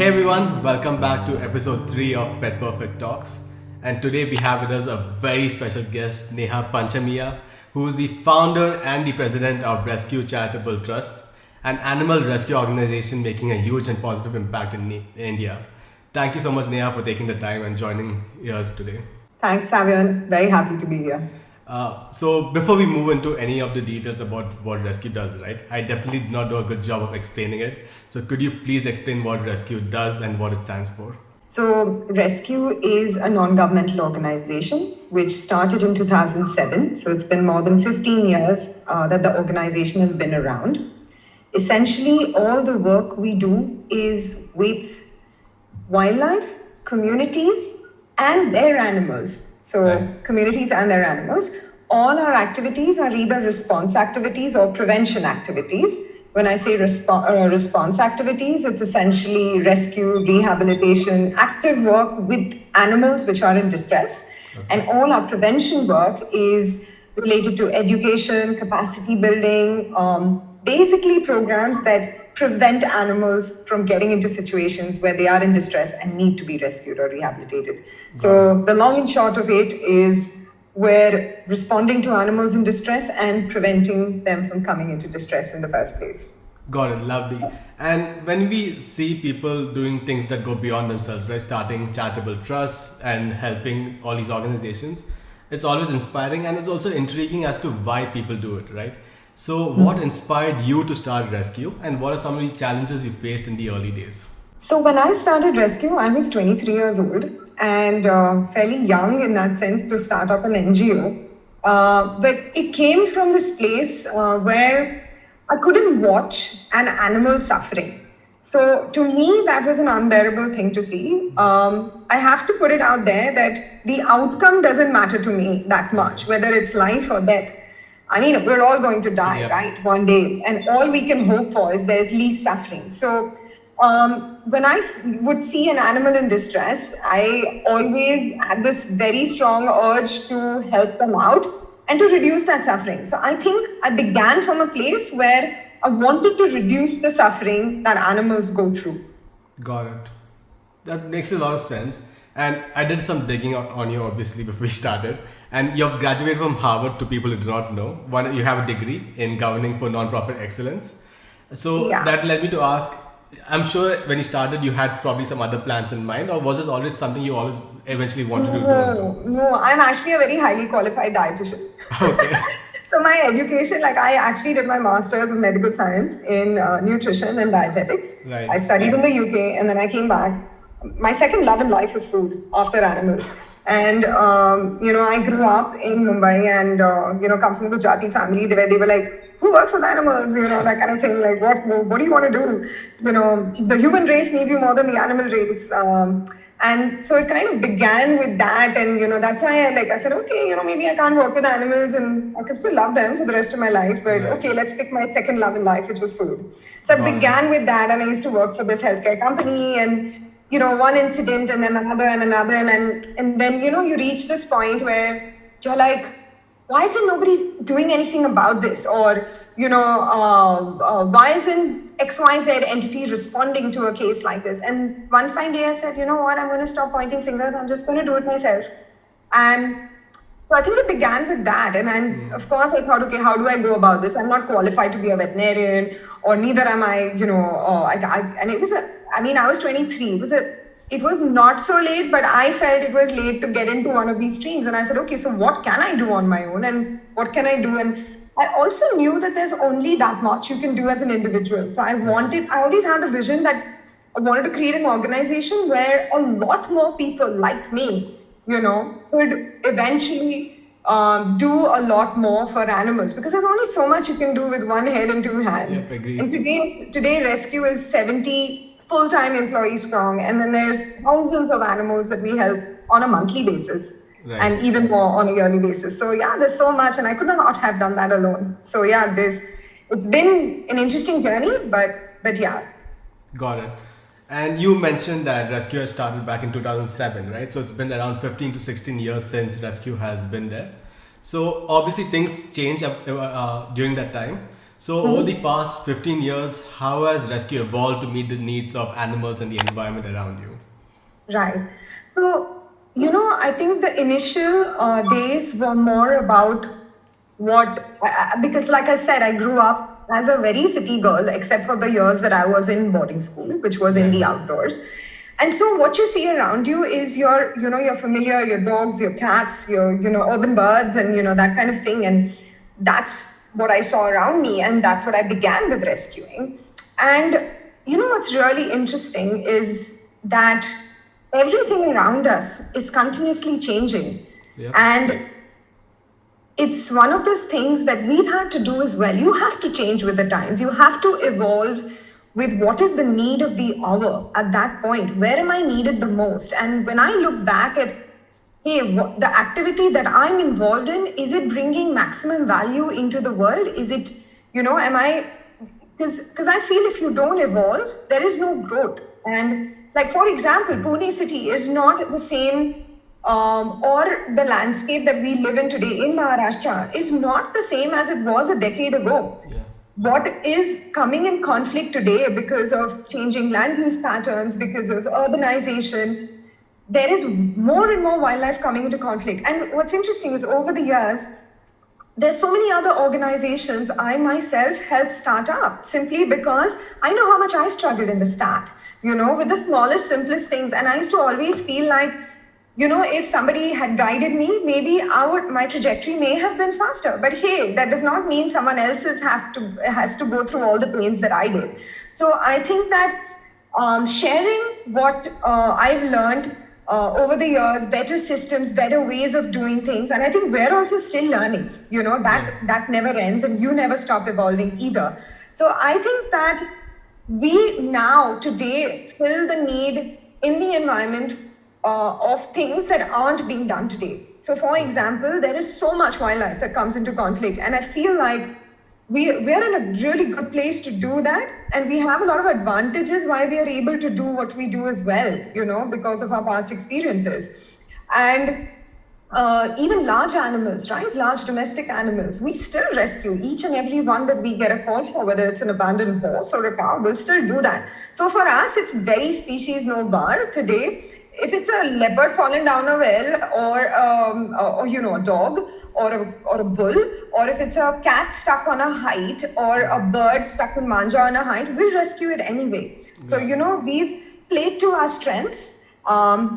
Hey everyone, welcome back to episode 3 of Pet Perfect Talks. And today we have with us a very special guest, Neha Panchamiya, who is the founder and the president of RESQ Charitable Trust, an animal rescue organization making a huge and positive impact in India. Thank you so much, Neha, for taking the time and joining here today. Thanks, Savion. Very happy to be here. So before we move into any of the details about what Rescue does, right? I definitely did not do a good job of explaining it. So could you please explain what Rescue does and what it stands for? So, Rescue is a non-governmental organization which started in 2007. So, it's been more than 15 years that the organization has been around. Essentially, all the work we do is with wildlife, communities, and their animals. So, Right. communities and their animals. All our activities are either response activities or prevention activities. When I say response activities, it's essentially rescue, rehabilitation, active work with animals which are in distress. Okay. And all our prevention work is related to education, capacity building, basically programs that prevent animals from getting into situations where they are in distress and need to be rescued or rehabilitated. So the long and short of it is we're responding to animals in distress and preventing them from coming into distress in the first place. Got it, lovely. And when we see people doing things that go beyond themselves, right, starting charitable trusts and helping all these organizations, it's always inspiring and it's also intriguing as to why people do it, right? So, what inspired you to start Rescue, and what are some of the challenges you faced in the early days? So when I started Rescue, I was 23 years old and fairly young in that sense to start up an NGO. But it came from this place where I couldn't watch an animal suffering. So to me, that was an unbearable thing to see. I have to put it out there that the outcome doesn't matter to me that much, whether it's life or death. I mean, we're all going to die, Yep. right? One day. And all we can hope for is there's least suffering. So when I would see an animal in distress, I always had this very strong urge to help them out and to reduce that suffering. So I think I began from a place where I wanted to reduce the suffering that animals go through. Got it. That makes a lot of sense. And I did some digging on you, obviously, before we started. And you've graduated from Harvard, to people who do not know. One, you have a degree in governing for nonprofit excellence. So Yeah. that led me to ask, I'm sure when you started, you had probably some other plans in mind, or was this always something you always eventually wanted to do? No, I'm actually a very highly qualified dietitian. Okay. So my education, like I actually did my master's of medical science in nutrition and dietetics. Right. I studied in the UK and then I came back. My second love in life is food after animals. And, I grew up in Mumbai and, come from a Gujarati family where they were like, who works with animals, that kind of thing. Like, what do you want to do? The human race needs you more than the animal race. And so it kind of began with that. And, that's why I said, okay, maybe I can't work with animals and I can still love them for the rest of my life. But Right. okay, let's pick my second love in life, which was food. So Got I it. began with that and I used to work for this healthcare company and, one incident and then another and another. And then, you reach this point where you're like, why isn't nobody doing anything about this? Or, why isn't XYZ entity responding to a case like this? And one fine day I said, you know what, I'm going to stop pointing fingers. I'm just going to do it myself. And so I think it began with that. And of course, I thought, okay, how do I go about this? I'm not qualified to be a veterinarian, or neither am I, and it was I was 23. It was not so late, but I felt it was late to get into one of these streams. And I said, okay, so what can I do on my own and what can I do? And I also knew that there's only that much you can do as an individual. So I always had the vision that I wanted to create an organization where a lot more people like me, could eventually do a lot more for animals, because there's only so much you can do with one head and two hands. Yep, agreed. And today Rescue is 70 full-time employees strong, and then there's thousands of animals that we help on a monthly basis. Right. And even more on a yearly basis. So yeah, there's so much, and I could not have done that alone. So yeah, it's been an interesting journey, but yeah. Got it. And you mentioned that Rescue has started back in 2007, right? So it's been around 15 to 16 years since Rescue has been there. So obviously things change during that time. So, over the past 15 years, how has rescue evolved to meet the needs of animals and the environment around you? Right. So, I think the initial days were more about because, like I said, I grew up as a very city girl, except for the years that I was in boarding school, which was in the Yeah. outdoors. And so, what you see around you is your familiar, your dogs, your cats, your urban birds, and that kind of thing. And that's what I saw around me, and that's what I began with rescuing. And what's really interesting is that everything around us is continuously changing. Yeah. And it's one of those things that we've had to do as well. You have to change with the times. You have to evolve with what is the need of the hour at that point. Where am I needed the most? And when I look back at, hey, the activity that I'm involved in, is it bringing maximum value into the world? Is it, am I, because I feel if you don't evolve, there is no growth. And like, for example, Pune city is not the same, or the landscape that we live in today in Maharashtra is not the same as it was a decade ago. Yeah. What is coming in conflict today because of changing land use patterns, because of urbanization, there is more and more wildlife coming into conflict. And what's interesting is over the years, there's so many other organizations I myself helped start up simply because I know how much I struggled in the start, with the smallest, simplest things. And I used to always feel like, if somebody had guided me, maybe my trajectory may have been faster. But hey, that does not mean someone else has to go through all the pains that I did. So I think that sharing what I've learned over the years, better systems, better ways of doing things. And I think we're also still learning, that never ends and you never stop evolving either. So I think that we now today fill the need in the environment of things that aren't being done today. So for example, there is so much wildlife that comes into conflict. And I feel like we're in a really good place to do that. And we have a lot of advantages why we are able to do what we do as well, because of our past experiences. And even large animals, right? Large domestic animals, we still rescue each and every one that we get a call for, whether it's an abandoned horse or a cow, we'll still do that. So for us, it's very species no bar today. If it's a leopard fallen down a well, or a dog, or a bull, or if it's a cat stuck on a height, or a bird stuck in manja on a height, we'll rescue it anyway. So we've played to our strengths,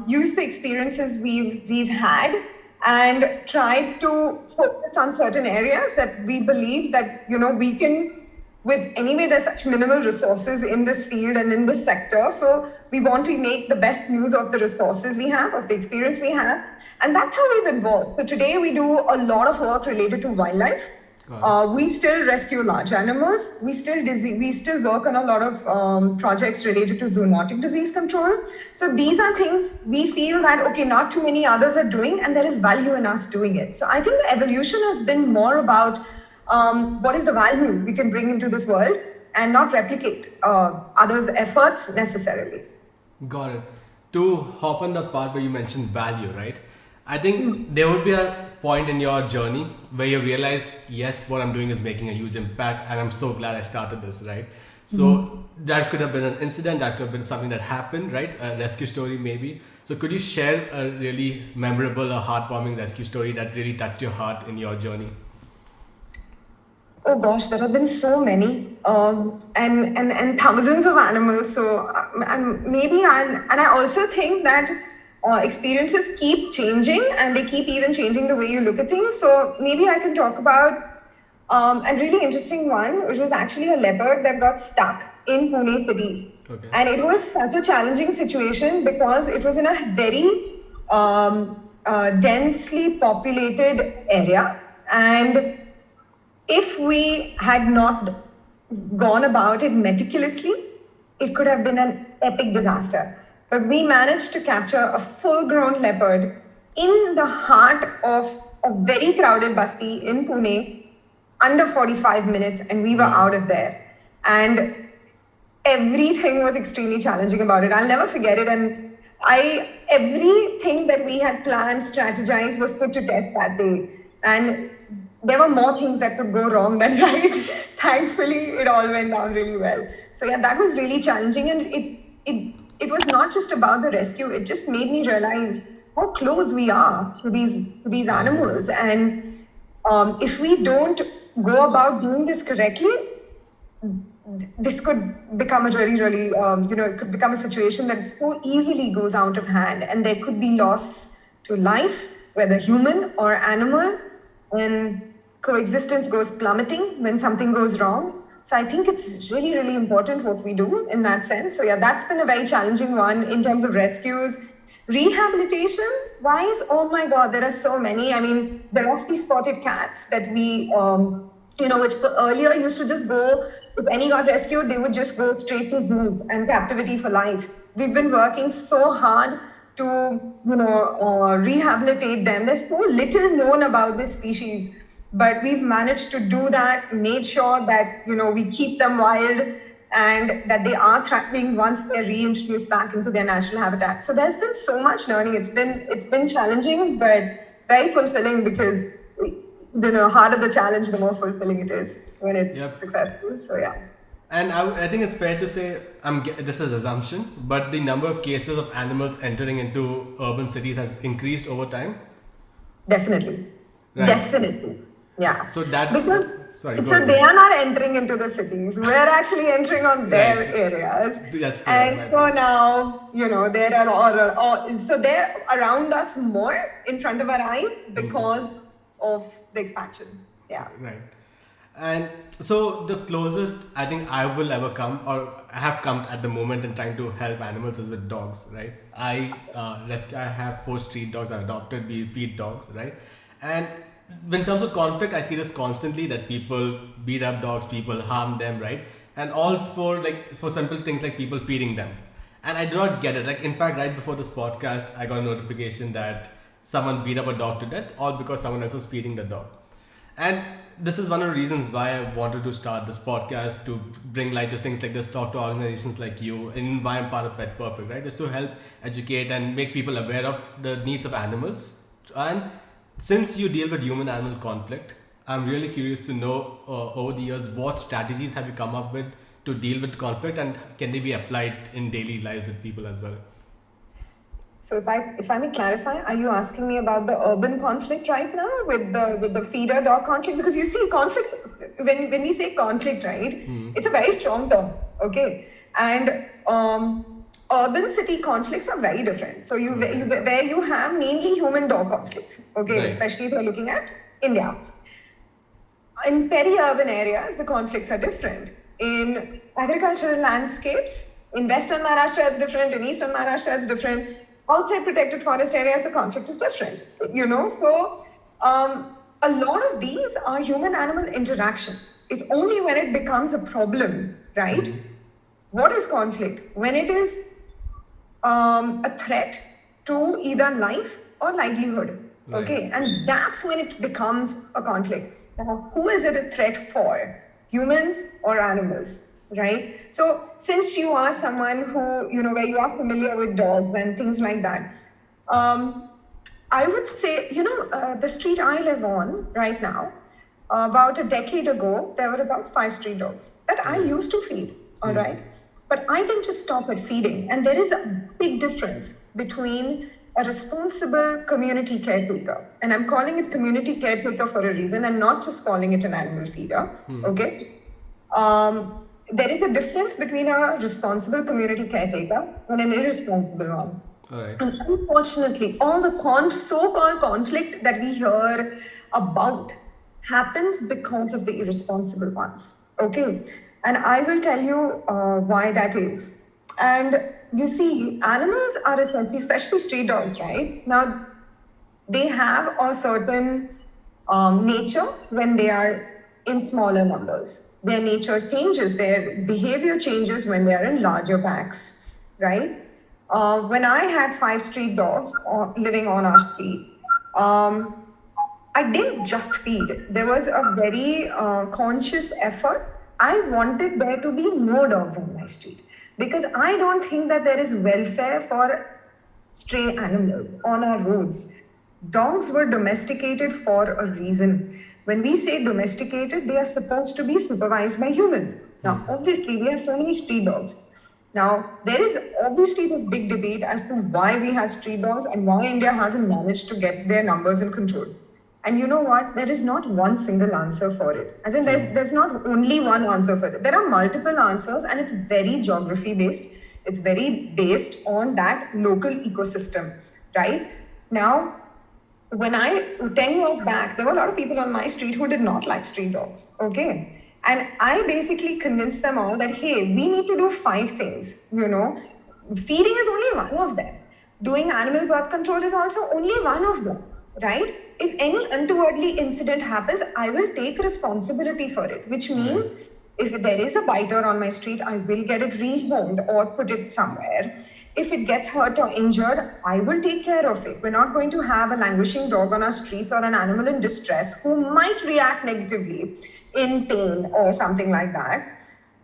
used the experiences we've had, and tried to focus on certain areas that we believe that we can. There's such minimal resources in this field and in this sector. So we want to make the best use of the resources we have, of the experience we have. And that's how we've evolved. So today we do a lot of work related to wildlife. We still rescue large animals. We still work on a lot of projects related to zoonotic disease control. So these are things we feel that, okay, not too many others are doing, and there is value in us doing it. So I think the evolution has been more about what is the value we can bring into this world and not replicate others' efforts necessarily. Got it. To hop on the part where you mentioned value, right? I think there would be a point in your journey where you realize, yes, what I'm doing is making a huge impact, and I'm so glad I started this, right? So that could have been an incident, that could have been something that happened, right? A rescue story, maybe. So could you share a really memorable or heartwarming rescue story that really touched your heart in your journey? Oh gosh, there have been so many, and thousands of animals. So I also think that experiences keep changing, and they keep even changing the way you look at things. So maybe I can talk about a really interesting one, which was actually a leopard that got stuck in Pune city. Okay. And it was such a challenging situation because it was in a very densely populated area, and if we had not gone about it meticulously, it could have been an epic disaster. But we managed to capture a full-grown leopard in the heart of a very crowded basti in Pune under 45 minutes, and we were out of there. And everything was extremely challenging about it. I'll never forget it. And everything that we had planned, strategized, was put to test that day. And there were more things that could go wrong than right. Thankfully, it all went down really well. So yeah, that was really challenging, and it was not just about the rescue. It just made me realize how close we are to these animals, and if we don't go about doing this correctly, this could become a really, it could become a situation that so easily goes out of hand, and there could be loss to life, whether human or animal, and coexistence goes plummeting when something goes wrong. So I think it's really, really important what we do in that sense. So yeah, that's been a very challenging one in terms of rescues. Rehabilitation wise, oh my God, there are so many. I mean, the rusty spotted cats that we, which earlier used to just go, if any got rescued, they would just go straight to zoo and captivity for life. We've been working so hard to, rehabilitate them. There's so little known about this species, but we've managed to do that, made sure that, we keep them wild and that they are thriving once they're reintroduced back into their natural habitat. So there's been so much learning. It's been challenging, but very fulfilling, because the harder the challenge, the more fulfilling it is when it's successful. So yeah. And I think it's fair to say, this is assumption, but the number of cases of animals entering into urban cities has increased over time. Definitely. Right. Definitely. Yeah. So that they are not entering into the cities. We're actually entering on their areas. That's and so now, there are all, so they're around us more in front of our eyes because of the expansion. Yeah. Right. And so the closest I think I will ever come, or have come at the moment in trying to help animals, is with dogs, right? I have 4 street dogs I adopted. We feed dogs, right? And in terms of conflict, I see this constantly, that people beat up dogs, people harm them, right? And all for simple things like people feeding them. And I do not get it. Like, in fact, right before this podcast, I got a notification that someone beat up a dog to death, all because someone else was feeding the dog. And this is one of the reasons why I wanted to start this podcast, to bring light to things like this, talk to organizations like you, and why I'm part of Pet Perfect, right? Is to help educate and make people aware of the needs of animals. And since you deal with human-animal conflict, I'm really curious to know, over the years, what strategies have you come up with to deal with conflict, and can they be applied in daily lives with people as well? So if I may clarify, are you asking me about the urban conflict right now with the feeder dog conflict? Because you see, conflict, when we say conflict, right, it's a very strong term, okay? And urban city conflicts are very different. So where you have mainly human dog conflicts, okay, right, especially if you're looking at India. In peri-urban areas, the conflicts are different. In agricultural landscapes, in Western Maharashtra it's different, in Eastern Maharashtra it's different. Outside protected forest areas, the conflict is different, So a lot of these are human-animal interactions. It's only when it becomes a problem, right? What is conflict? When it is a threat to either life or livelihood, okay? And that's when it becomes a conflict. Now, who is it a threat for? Humans or animals? Right? So since you are someone who, where you are familiar with dogs and things like that, I would say, the street I live on right now, about a decade ago, there were about 5 street dogs that I used to feed, all right? But I didn't just stop at feeding. And there is a big difference between a responsible community caretaker, and I'm calling it community caretaker for a reason, and not just calling it an animal feeder, okay? There is a difference between a responsible community caretaker and an irresponsible one. Right. And unfortunately, all the so-called conflict that we hear about happens because of the irresponsible ones. Okay, and I will tell you why that is. And you see, animals are essentially, especially stray dogs, right? Now, they have a certain nature when they are in smaller numbers. Their nature changes, their behavior changes when they are in larger packs, right? When I had 5 street dogs living on our street, I didn't just feed. There was a very conscious effort. I wanted there to be no dogs on my street, because I don't think that there is welfare for stray animals on our roads. Dogs were domesticated for a reason. when we say domesticated, they are supposed to be supervised by humans. Now, obviously, we have so many street dogs. Now, there is obviously this big debate as to why we have street dogs and why India hasn't managed to get their numbers in control. And you know what? There is not one single answer for it. As in, there's not only one answer for it. There are multiple answers, and it's very geography based. It's very based on that local ecosystem, right? Now, 10 years back, there were a lot of people on my street who did not like street dogs, okay? And I basically convinced them all that, hey, we need to do 5 things, Feeding is only one of them. Doing animal birth control is also only one of them, right? If any untowardly incident happens, I will take responsibility for it, which means if there is a biter on my street, I will get it rehomed or put it somewhere. If it gets hurt or injured, I will take care of it. We're not going to have a languishing dog on our streets or an animal in distress who might react negatively in pain or something like that.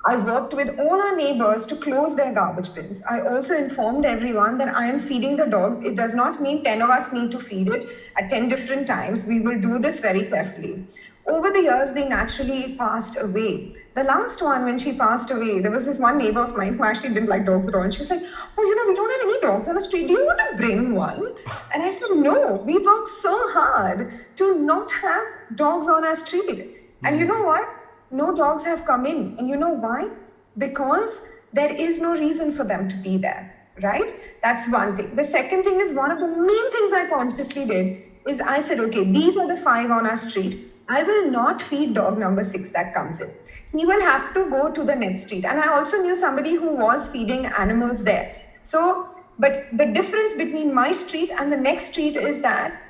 I worked with all our neighbors to close their garbage bins. I also informed everyone that I am feeding the dog. It does not mean 10 of us need to feed it at 10 different times. We will do this very carefully. Over the years, they naturally passed away. The last one, when she passed away, there was this one neighbor of mine who actually didn't like dogs at all. And she was like, oh, we don't have any dogs on the street. Do you want to bring one? And I said, no, we worked so hard to not have dogs on our street. And you know what? No dogs have come in. And you know why? Because there is no reason for them to be there, right? That's one thing. The second thing is, one of the main things I consciously did is I said, okay, these are the 5 on our street. I will not feed dog number 6 that comes in. He will have to go to the next street. And I also knew somebody who was feeding animals there. So, but the difference between my street and the next street is that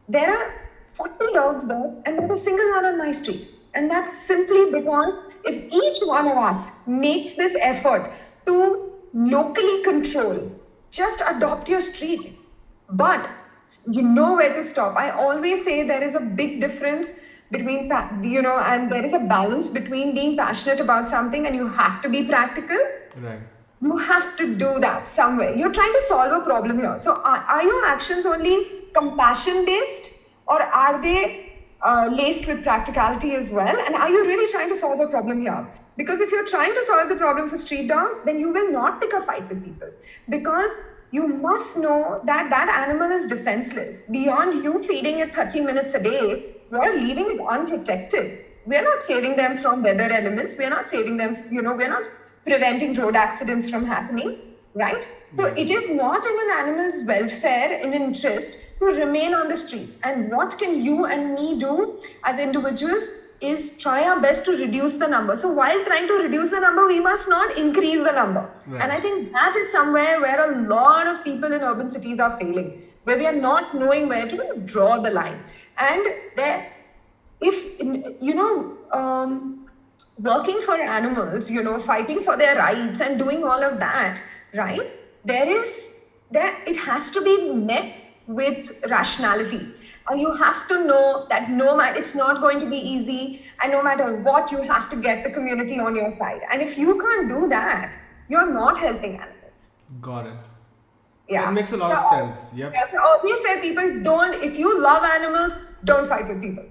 there are 40 dogs there and not a single one on my street. And that's simply because if each one of us makes this effort to locally control, just adopt your street. But you know where to stop. I always say there is a big difference between, and there is a balance between being passionate about something and you have to be practical. Right. You have to do that somewhere. You're trying to solve a problem here. So are your actions only compassion based, or are they laced with practicality as well? And are you really trying to solve a problem here? Because if you're trying to solve the problem for street dogs, then you will not pick a fight with people, because you must know that that animal is defenseless. Beyond you feeding it 30 minutes a day, you're leaving it unprotected. We're not saving them from weather elements. We're not saving them, we're not preventing road accidents from happening, right? So it is not in an animal's welfare and interest to remain on the streets. And what can you and me do as individuals is try our best to reduce the number. So while trying to reduce the number, we must not increase the number. Right. And I think that is somewhere where a lot of people in urban cities are failing, where we are not knowing where to draw the line. And there, working for animals, fighting for their rights and doing all of that, right? It has to be met with rationality. You have to know that it's not going to be easy, and no matter what, you have to get the community on your side. And if you can't do that, you're not helping animals. Got it. Yeah. That makes a lot of sense. Yep. Yeah, so always say people, if you love animals, don't fight with people.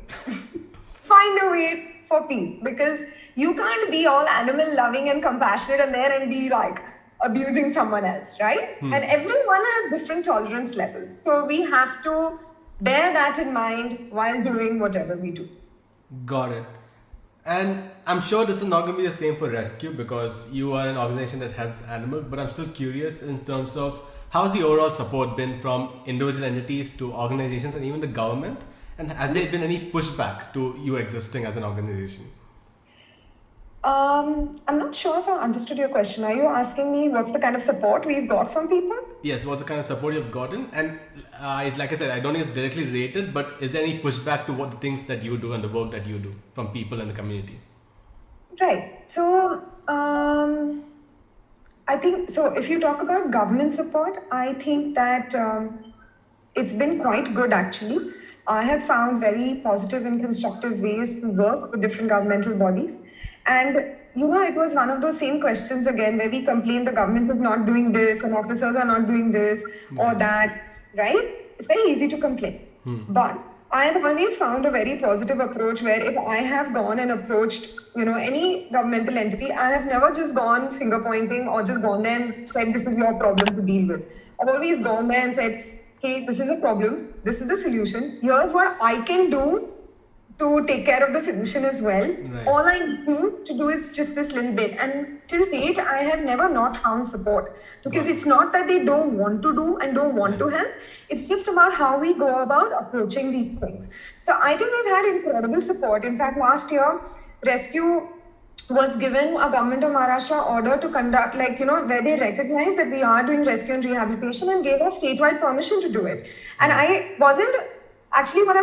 Find a way for peace, because you can't be all animal loving and compassionate and there and be like abusing someone else, right? And everyone has different tolerance level. So we have to bear that in mind while doing whatever we do. Got it. And I'm sure this is not going to be the same for Rescue, because you are an organization that helps animals, but I'm still curious in terms of how's the overall support been from individual entities to organizations and even the government? And has there been any pushback to you existing as an organization? I'm not sure if I understood your question. Are you asking me what's the kind of support we've got from people? Yes, what's the kind of support you've gotten? And like I said, I don't think it's directly related, but is there any pushback to what the things that you do and the work that you do from people in the community? Right. So, I think, so if you talk about government support, I think that it's been quite good actually. I have found very positive and constructive ways to work with different governmental bodies. And, it was one of those same questions again, where we complain the government is not doing this and officers are not doing this or that, right? It's very easy to complain. But I have always found a very positive approach where if I have gone and approached, any governmental entity, I have never just gone finger pointing or just gone there and said, this is your problem to deal with. I've always gone there and said, hey, this is a problem. This is the solution. Here's what I can do to take care of the solution as well. Right. All I need to do is just this little bit. And till date, I have never not found support because it's not that they don't want to do and don't want to help. It's just about how we go about approaching these things. So I think we've had incredible support. In fact, last year, Rescue was given a government of Maharashtra order to conduct, where they recognize that we are doing rescue and rehabilitation and gave us statewide permission to do it. And I wasn't actually I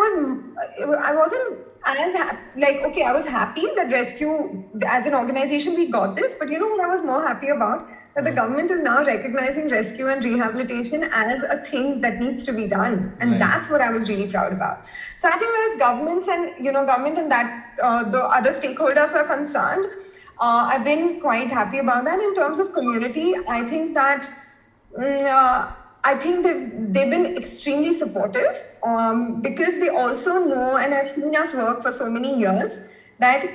wasn't as I was happy that Rescue as an organization we got this, but what I was more happy about that the government is now recognizing rescue and rehabilitation as a thing that needs to be done, and that's what I was really proud about. So I think whereas government and that the other stakeholders are concerned, I've been quite happy about that. In terms of community, I think that they've been extremely supportive because they also know, and I've seen us work for so many years, that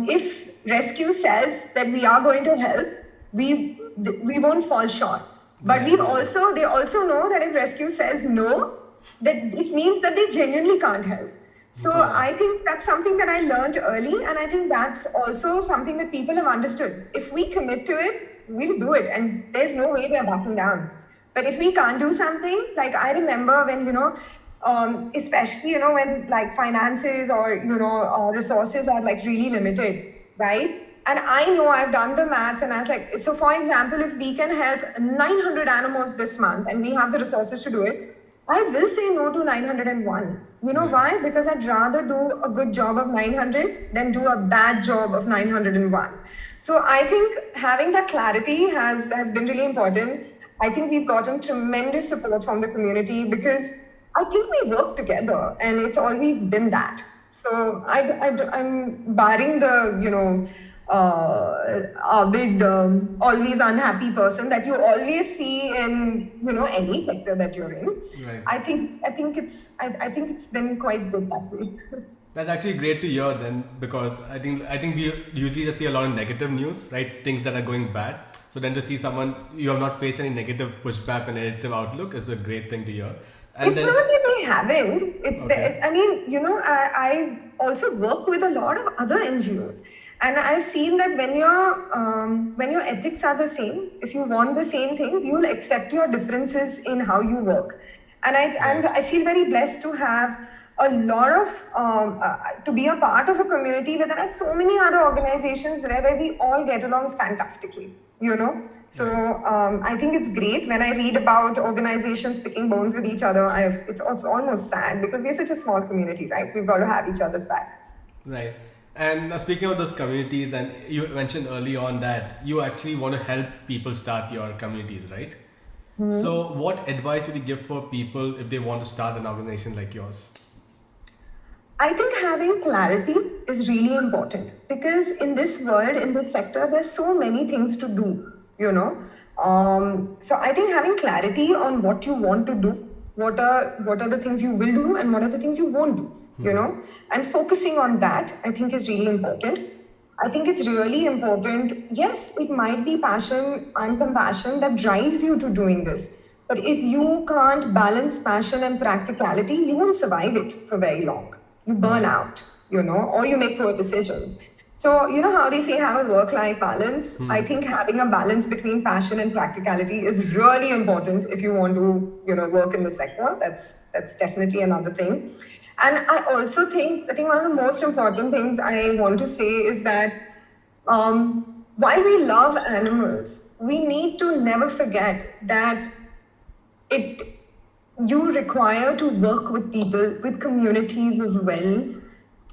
if Rescue says that we are going to help, we won't fall short. But they also know that if Rescue says no, that it means that they genuinely can't help. So I think that's something that I learned early, and I think that's also something that people have understood. If we commit to it, we'll do it, and there's no way we're backing down. But if we can't do something, like I remember when, especially, when like finances or, resources are like really limited, right? And I know I've done the maths and I was like, so for example, if we can help 900 animals this month and we have the resources to do it, I will say no to 901. You know why? Because I'd rather do a good job of 900 than do a bad job of 901. So I think having that clarity has been really important. I think we've gotten tremendous support from the community because I think we work together and it's always been that. So I'm barring the, always unhappy person that you always see in, any sector that you're in. Right. I think it's been quite good that way. That's actually great to hear then, because I think we usually just see a lot of negative news, right? Things that are going bad. So then to see someone, you have not faced any negative pushback or negative outlook is a great thing to hear. And it's not that we haven't. It's I also work with a lot of other NGOs. And I've seen that when your ethics are the same, if you want the same things, you will accept your differences in how you work. And I feel very blessed to have a lot of, to be a part of a community where there are so many other organizations where we all get along fantastically, So I think it's great when I read about organizations picking bones with each other. It's also almost sad because we're such a small community, right? We've got to have each other's back. Right. And speaking of those communities, and you mentioned early on that you actually want to help people start your communities, right? Mm-hmm. So what advice would you give for people if they want to start an organization like yours? I think having clarity is really important because in this world, in this sector, there's so many things to do, So I think having clarity on what you want to do, what are the things you will do and what are the things you won't do, and focusing on that, I think is really important. I think it's really important. Yes, it might be passion and compassion that drives you to doing this. But if you can't balance passion and practicality, you won't survive it for very long. You burn out, or you make poor decisions. So, how they say have a work-life balance? I think having a balance between passion and practicality is really important if you want to, work in the sector. That's definitely another thing. And I also think one of the most important things I want to say is that while we love animals, we need to never forget that you require to work with people, with communities as well,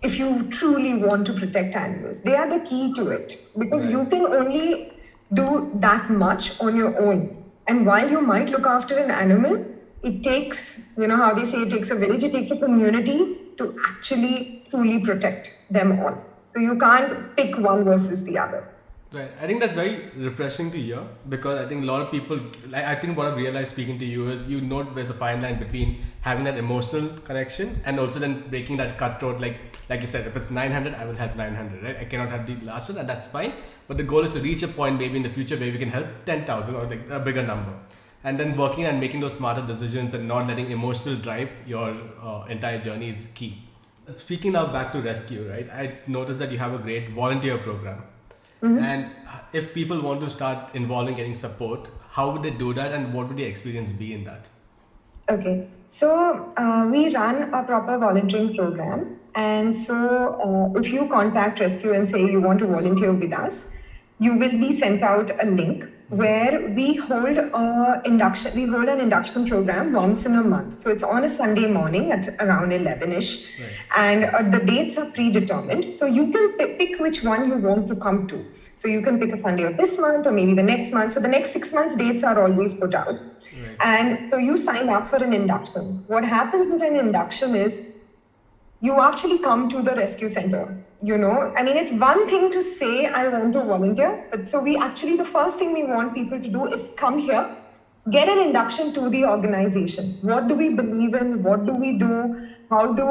if you truly want to protect animals. They are the key to it because you can only do that much on your own. And while you might look after an animal, it takes, how they say, it takes a village, it takes a community to actually truly protect them all. So you can't pick one versus the other. Right. I think that's very refreshing to hear because I think a lot of people, like, I think what I've realized speaking to you is you know there's a fine line between having that emotional connection and also then breaking that cutthroat. Like you said, if it's 900, I will help 900, right? I cannot have the last one, and that's fine. But the goal is to reach a point maybe in the future where we can help 10,000 or like a bigger number. And then working and making those smarter decisions and not letting emotional drive your entire journey is key. Speaking now back to rescue, right? I noticed that you have a great volunteer program. And if people want to start involving getting support, how would they do that and what would the experience be in that? Okay, so we run a proper volunteering program. And so if you contact Rescue and say you want to volunteer with us, you will be sent out a link where we hold an induction program once in a month. So it's on a Sunday morning at around 11ish. Right. And the dates are predetermined. So you can pick which one you want to come to. So you can pick a Sunday of this month or maybe the next month. So the next 6 months dates are always put out. Right. And so you sign up for an induction. What happens with an induction is you actually come to the rescue center. You know, I mean, it's one thing to say, I want to volunteer. But so the first thing we want people to do is come here, get an induction to the organization. What do we believe in? What do we do? How do,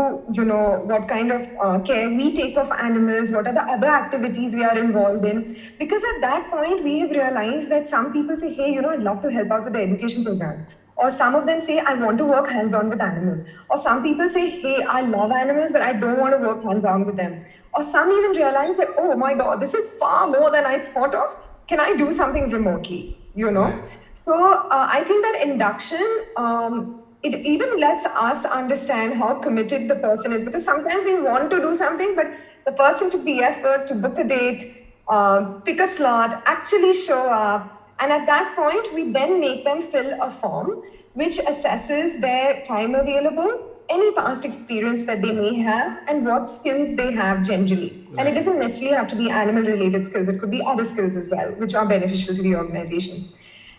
what kind of care we take of animals? What are the other activities we are involved in? Because at that point, we have realized that some people say, hey, I'd love to help out with the education program. Or some of them say, I want to work hands-on with animals. Or some people say, hey, I love animals, but I don't want to work hands-on with them. Or some even realize that, oh my God, this is far more than I thought of. Can I do something remotely? Right. So I think that induction, it even lets us understand how committed the person is, because sometimes we want to do something, but the person took the effort to book a date, pick a slot, actually show up. And at that point, we then make them fill a form which assesses their time available, any past experience that they may have, and what skills they have generally. Right. And it doesn't necessarily have to be animal-related skills. It could be other skills as well, which are beneficial to the organization.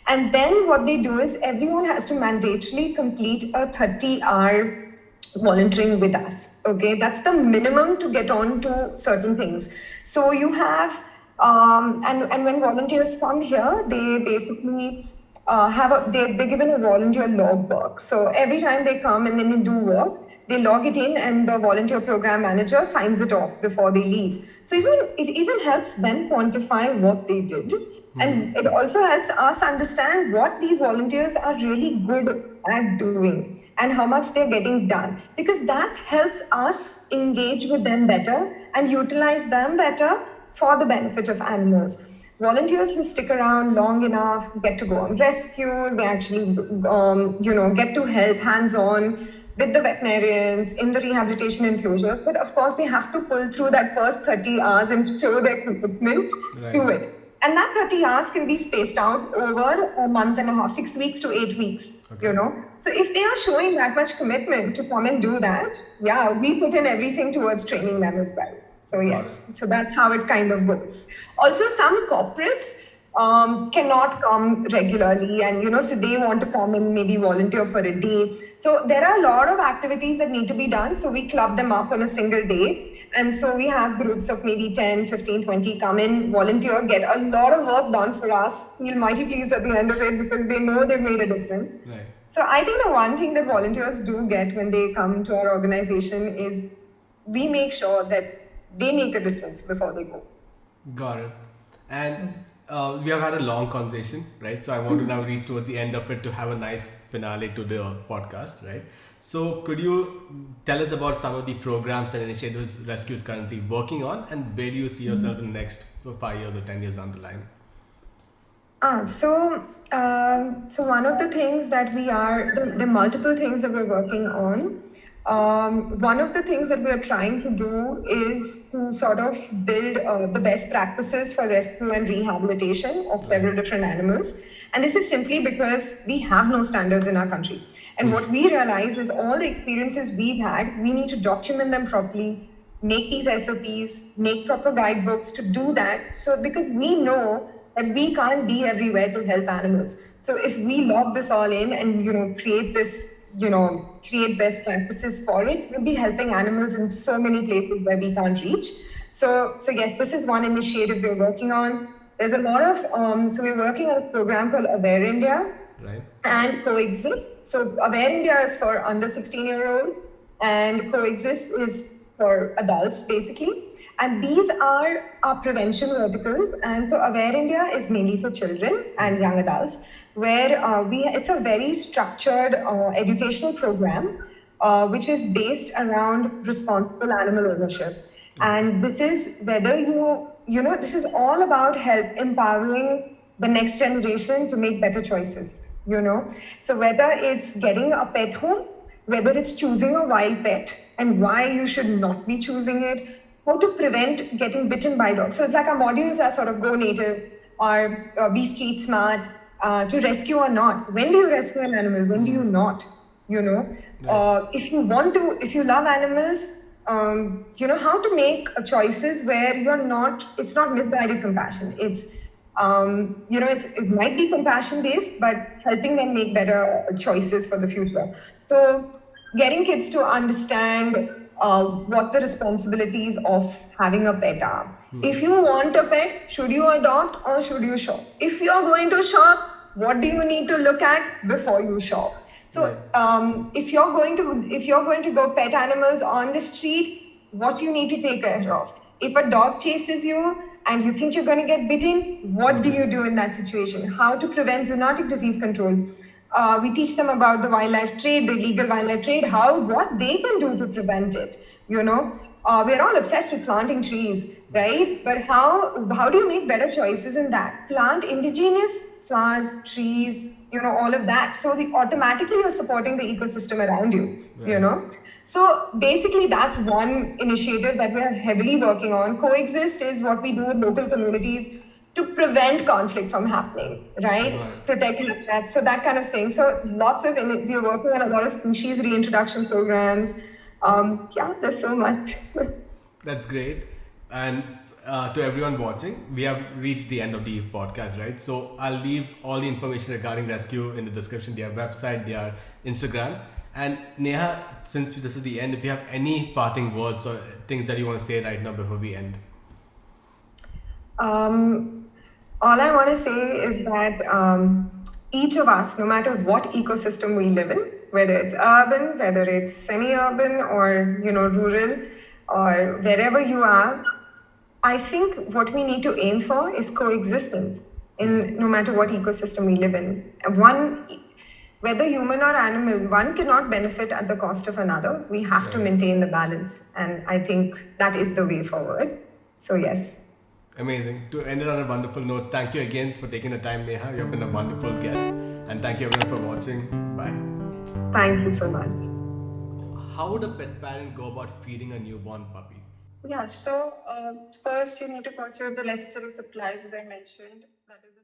And then what they do is everyone has to mandatorily complete a 30-hour volunteering with us. Okay, that's the minimum to get on to certain things. So you have, and when volunteers come here, they basically they're given a volunteer logbook. So every time they come and then they do work, they log it in and the volunteer program manager signs it off before they leave. So it even helps them quantify what they did. And it also helps us understand what these volunteers are really good at doing and how much they're getting done. Because that helps us engage with them better and utilize them better for the benefit of animals. Volunteers who stick around long enough get to go on rescues, they actually get to help hands-on with the veterinarians in the rehabilitation enclosure. But of course, they have to pull through that first 30 hours and show their commitment to it. And that 30 hours can be spaced out over a month and a half, 6 weeks to 8 weeks, So if they are showing that much commitment to come and do that, we put in everything towards training them as well. So yes, so that's how it kind of goes. Also, some corporates cannot come regularly and, so they want to come and maybe volunteer for a day. So there are a lot of activities that need to be done. So we club them up on a single day. And so we have groups of maybe 10, 15, 20 come in, volunteer, get a lot of work done for us, feel mighty pleased at the end of it because they know they've made a difference. Right. So I think the one thing that volunteers do get when they come to our organization is we make sure that they make a difference before they go. Got it. And we have had a long conversation, right? So I want to now reach towards the end of it to have a nice finale to the podcast, right? So could you tell us about some of the programs and initiatives Rescue is currently working on, and where do you see yourself in the next 5 years or 10 years down the line? So one of the things that the multiple things that we're working on, one of the things that we are trying to do is to sort of build the best practices for rescue and rehabilitation of several different animals. And this is simply because we have no standards in our country. And what we realize is all the experiences we've had, we need to document them properly, make these SOPs, make proper guidebooks to do that. So because we know that we can't be everywhere to help animals. So if we log this all in and, create this, create best practices for it, we'll be helping animals in so many places where we can't reach. So yes, this is one initiative we're working on. There's a lot of, so we're working on a program called Aware India Right. and Coexist. So Aware India is for under 16-year-old and Coexist is for adults basically. And these are our prevention verticals. And so Aware India is mainly for children and young adults, where it's a very structured educational program, which is based around responsible animal ownership. And this is whether this is all about help empowering the next generation to make better choices. So whether it's getting a pet home, whether it's choosing a wild pet and why you should not be choosing it, how to prevent getting bitten by dogs. So it's like our modules are sort of go native or be street smart, to rescue or not. When do you rescue an animal? When do you not? If you love animals, how to make choices where it's not misguided compassion. It might be compassion based, but helping them make better choices for the future. So getting kids to understand what the responsibilities of having a pet are. If you want a pet, should you adopt or should you shop? If you're going to shop, what do you need to look at before you shop? So if you're going to go pet animals on the street, what you need to take care of? If a dog chases you and you think you're going to get bitten, what do you do in that situation? How to prevent zoonotic disease control? We teach them about the wildlife trade, the illegal wildlife trade, what they can do to prevent it. We're all obsessed with planting trees, right? But how do you make better choices in that? Plant indigenous flowers, trees, all of that. So automatically you're supporting the ecosystem around you. So basically that's one initiative that we're heavily working on. Coexist is what we do with local communities to prevent conflict from happening, right? Protect habitats, so that kind of thing. So we're working on a lot of species reintroduction programs. There's so much. That's great. And to everyone watching, we have reached the end of the podcast, right? So I'll leave all the information regarding rescue in the description, their website, their Instagram. And Neha, since this is the end, if you have any parting words or things that you want to say right now before we end. All I want to say is that each of us, no matter what ecosystem we live in, whether it's urban, whether it's semi-urban or rural, or wherever you are, I think what we need to aim for is coexistence in no matter what ecosystem we live in. Whether human or animal, one cannot benefit at the cost of another. We have to maintain the balance, and I think that is the way forward. So yes. Amazing. To end it on a wonderful note, thank you again for taking the time, Neha. You have been a wonderful guest. And thank you everyone for watching. Bye. Thank you so much. How would a pet parent go about feeding a newborn puppy? Yeah, so first you need to purchase the necessary supplies, as I mentioned. That is